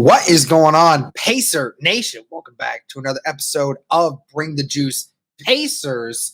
What is going on, Pacer Nation? Welcome back to another episode of Bring the Juice Pacers.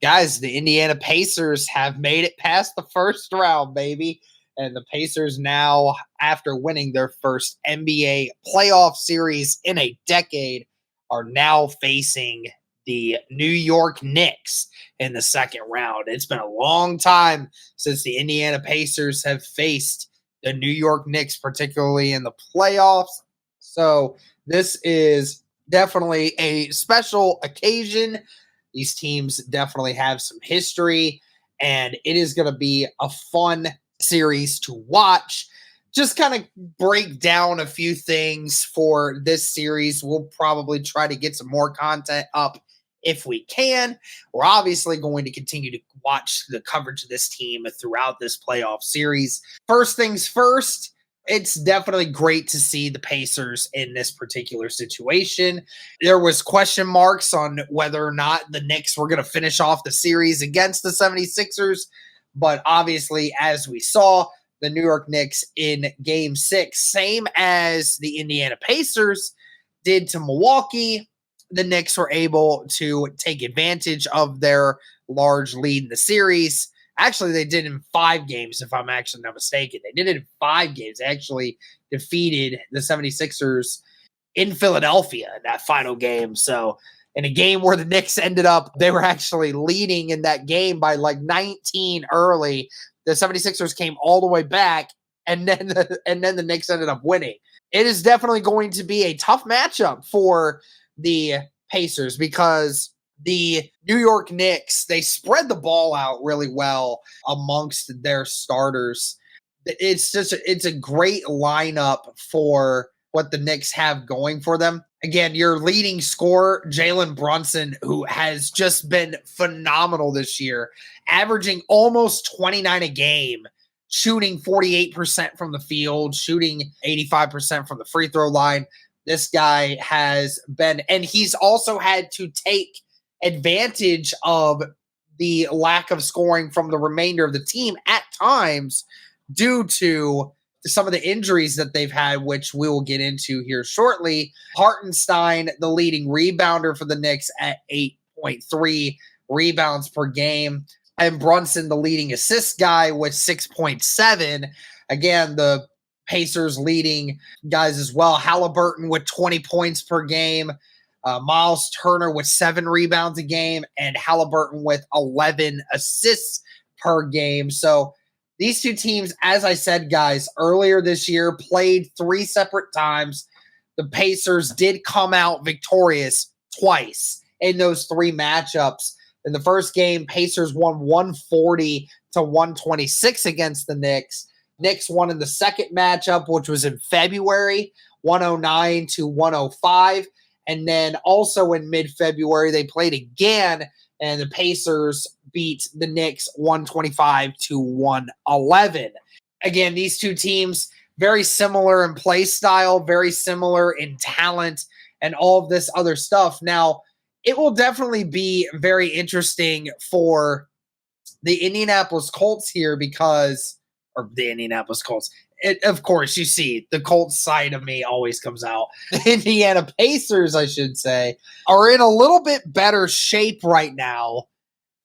Guys, the Indiana Pacers have made it past the first round, baby. And the Pacers now, after winning their first NBA playoff series in a decade, are now facing the New York Knicks in the second round. It's been a long time since the Indiana Pacers have faced the New York Knicks, particularly in the playoffs. So this is definitely a special occasion. These teams definitely have some history, and it is going to be a fun series to watch. Just kind of break down a few things for this series. We'll probably try to get some more content up if we can. We're obviously going to continue to watch the coverage of this team throughout this playoff series. First things first, it's definitely great to see the Pacers in this particular situation. There was question marks on whether or not the Knicks were going to finish off the series against the 76ers, but obviously, as we saw, the New York Knicks in Game 6, same as the Indiana Pacers did to Milwaukee, the Knicks were able to take advantage of their large lead in the series. Actually, they did in 5 games, if I'm actually not mistaken. They did it in 5 games. They actually defeated the 76ers in Philadelphia in that final game. So in a game where the Knicks ended up, they were actually leading in that game by like 19 early. The 76ers came all the way back, and then the Knicks ended up winning. It is definitely going to be a tough matchup for the Pacers because the New York Knicks, they spread the ball out really well amongst their starters. It's a great lineup for what the Knicks have going for them. Again, your leading scorer, Jalen Brunson, who has just been phenomenal this year, averaging almost 29 a game, shooting 48% from the field, shooting 85% from the free throw line. This guy has been, and he's also had to take advantage of the lack of scoring from the remainder of the team at times due to some of the injuries that they've had, which we will get into here shortly. Hartenstein, the leading rebounder for the Knicks at 8.3 rebounds per game, and Brunson, the leading assist guy with 6.7. Again, the Pacers leading guys as well. Halliburton with 20 points per game. Miles Turner with 7 rebounds a game. And Halliburton with 11 assists per game. So these two teams, as I said, guys, earlier this year played 3 separate times. The Pacers did come out victorious twice in those 3 matchups. In the first game, Pacers won 140 to 126 against the Knicks. Knicks won in the second matchup, which was in February, 109 to 105. And then also in mid-February, they played again, and the Pacers beat the Knicks 125 to 111. Again, these two teams, very similar in play style, very similar in talent, and all of this other stuff. Now, it will definitely be very interesting for the Indianapolis Colts here because – or the Indianapolis Colts. Of course, you see, the Colts side of me always comes out. The Indiana Pacers, I should say, are in a little bit better shape right now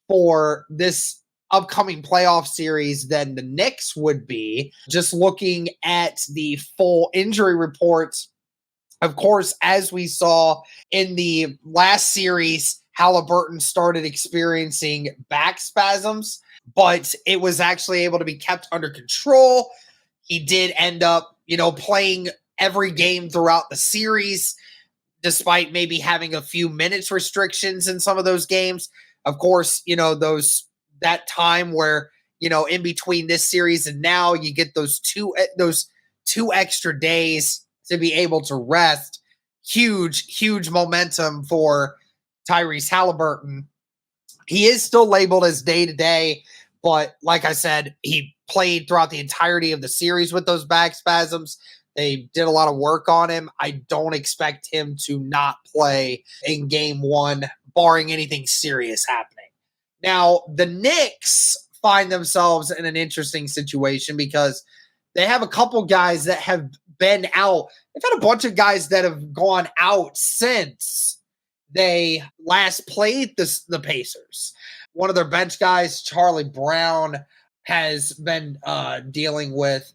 for this upcoming playoff series than the Knicks would be. Just looking at the full injury reports, of course, as we saw in the last series, Halliburton started experiencing back spasms, but it was actually able to be kept under control. He did end up, playing every game throughout the series, despite maybe having a few minutes restrictions in some of those games. Of course, that time where, in between this series and now, you get those two extra days to be able to rest. Huge momentum for Tyrese Halliburton. He is still labeled as day-to-day, but like I said, he played throughout the entirety of the series with those back spasms. They did a lot of work on him. I don't expect him to not play in game 1, barring anything serious happening. Now, the Knicks find themselves in an interesting situation because they have a couple guys that have been out. They've had a bunch of guys that have gone out since they last played the Pacers. One of their bench guys, Charlie Brown, has been dealing with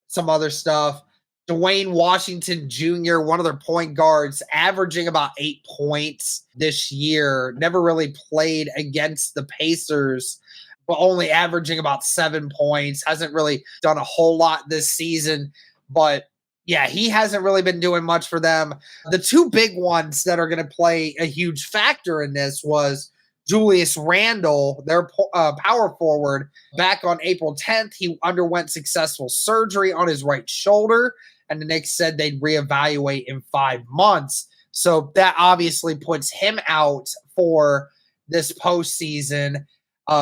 some other stuff. Dwayne Washington Jr., one of their point guards, averaging about 8 points this year. Never really played against the Pacers, but only averaging about 7 points. Hasn't really done a whole lot this season, but yeah, he hasn't really been doing much for them. The two big ones that are going to play a huge factor in this was Julius Randle, their power forward. Back on April 10th, he underwent successful surgery on his right shoulder, and the Knicks said they'd reevaluate in 5 months. So that obviously puts him out for this postseason.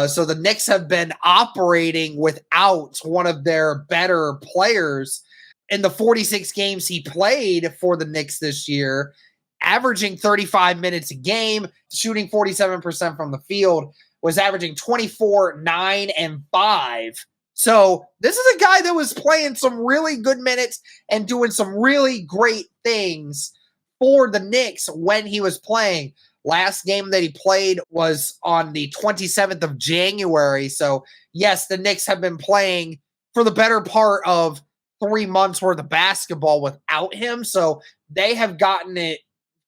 So the Knicks have been operating without one of their better players. In the 46 games he played for the Knicks this year, averaging 35 minutes a game, shooting 47% from the field, was averaging 24, 9, and 5. So this is a guy that was playing some really good minutes and doing some really great things for the Knicks when he was playing. Last game that he played was on the 27th of January. So, yes, the Knicks have been playing for the better part of 3 months worth of basketball without him. So they have gotten it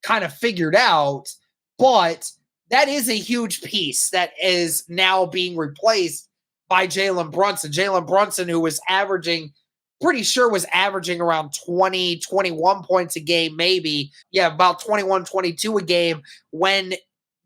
kind of figured out, but that is a huge piece that is now being replaced by Jalen Brunson. Jalen Brunson, who was averaging, pretty sure was averaging around 20, 21 points a game, maybe. Yeah, about 21, 22 a game when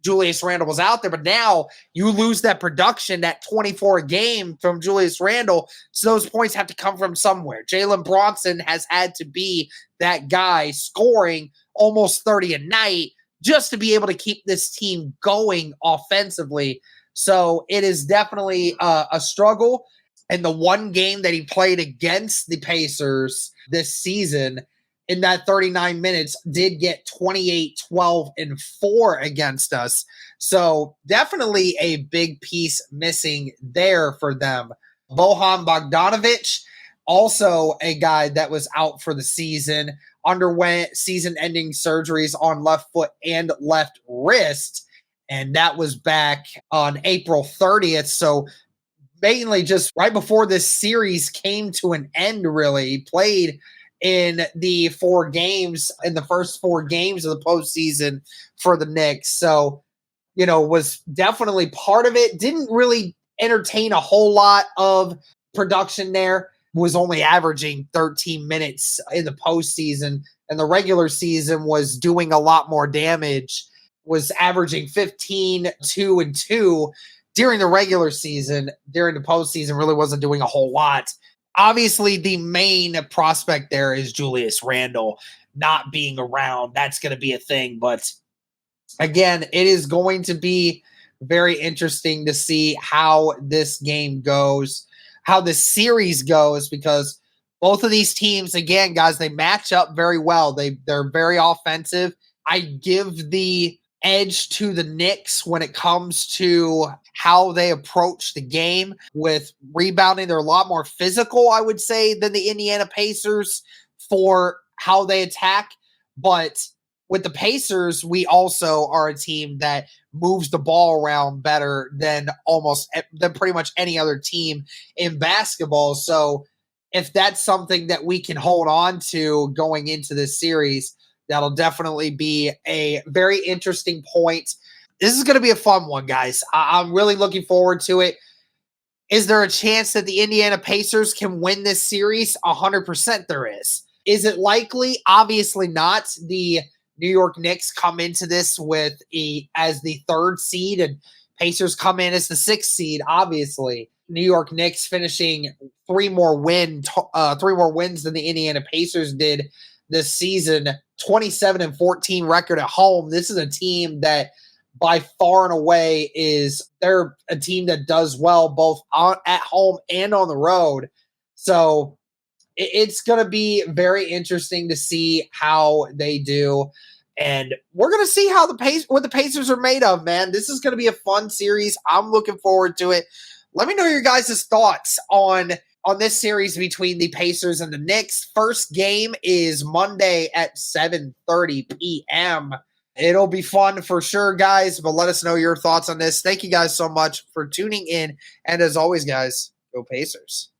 Julius Randle was out there. But now you lose that production, that 24 a game from Julius Randle. So those points have to come from somewhere. Jalen Brunson has had to be that guy scoring almost 30 a night just to be able to keep this team going offensively. So it is definitely a struggle. And the one game that he played against the Pacers this season, in that 39 minutes, did get 28, 12, and 4 against us. So definitely a big piece missing there for them. Bojan Bogdanovic, also a guy that was out for the season, underwent season-ending surgeries on left foot and left wrist, and that was back on April 30th. So mainly just right before this series came to an end, really. He played in the 4 games, in the first 4 games of the postseason for the Knicks. So, was definitely part of it. Didn't really entertain a whole lot of production there. Was only averaging 13 minutes in the postseason, and the regular season was doing a lot more damage. Was averaging 15, 2, and 2 during the regular season. During the postseason, really wasn't doing a whole lot. Obviously, the main prospect there is Julius Randle not being around. That's going to be a thing. But again, it is going to be very interesting to see how this game goes, how this series goes, because both of these teams, again, guys, they match up very well. They're very offensive. I give the edge to the Knicks when it comes to how they approach the game with rebounding. They're a lot more physical, I would say, than the Indiana Pacers for how they attack. But with the Pacers, we also are a team that moves the ball around better than pretty much any other team in basketball. So if that's something that we can hold on to going into this series, that'll definitely be a very interesting point. This is going to be a fun one, guys. I'm really looking forward to it. Is there a chance that the Indiana Pacers can win this series? 100% there is. Is it likely? Obviously not. The New York Knicks come into this as the 3rd seed, and Pacers come in as the 6th seed, obviously. New York Knicks finishing 3 more wins than the Indiana Pacers did this season. 27-14 record at home. This is a team that by far and away they're a team that does well both at home and on the road. So it's going to be very interesting to see how they do. And we're going to see what the Pacers are made of, man. This is going to be a fun series. I'm looking forward to it. Let me know your guys' thoughts on on this series between the Pacers and the Knicks. First game is Monday at 7:30 p.m. It'll be fun for sure, guys, but let us know your thoughts on this. Thank you guys so much for tuning in. And as always, guys, go Pacers.